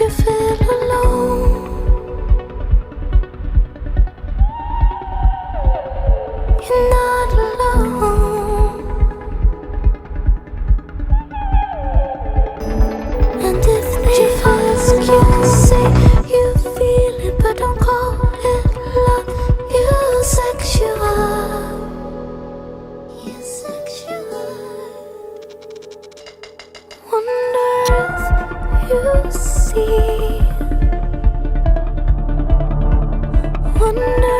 you feel alone, you're not alone. And if they ask, you can say you feel it, but don't call it love. Eusexua, Eusexua. Wonder if you see. Wonder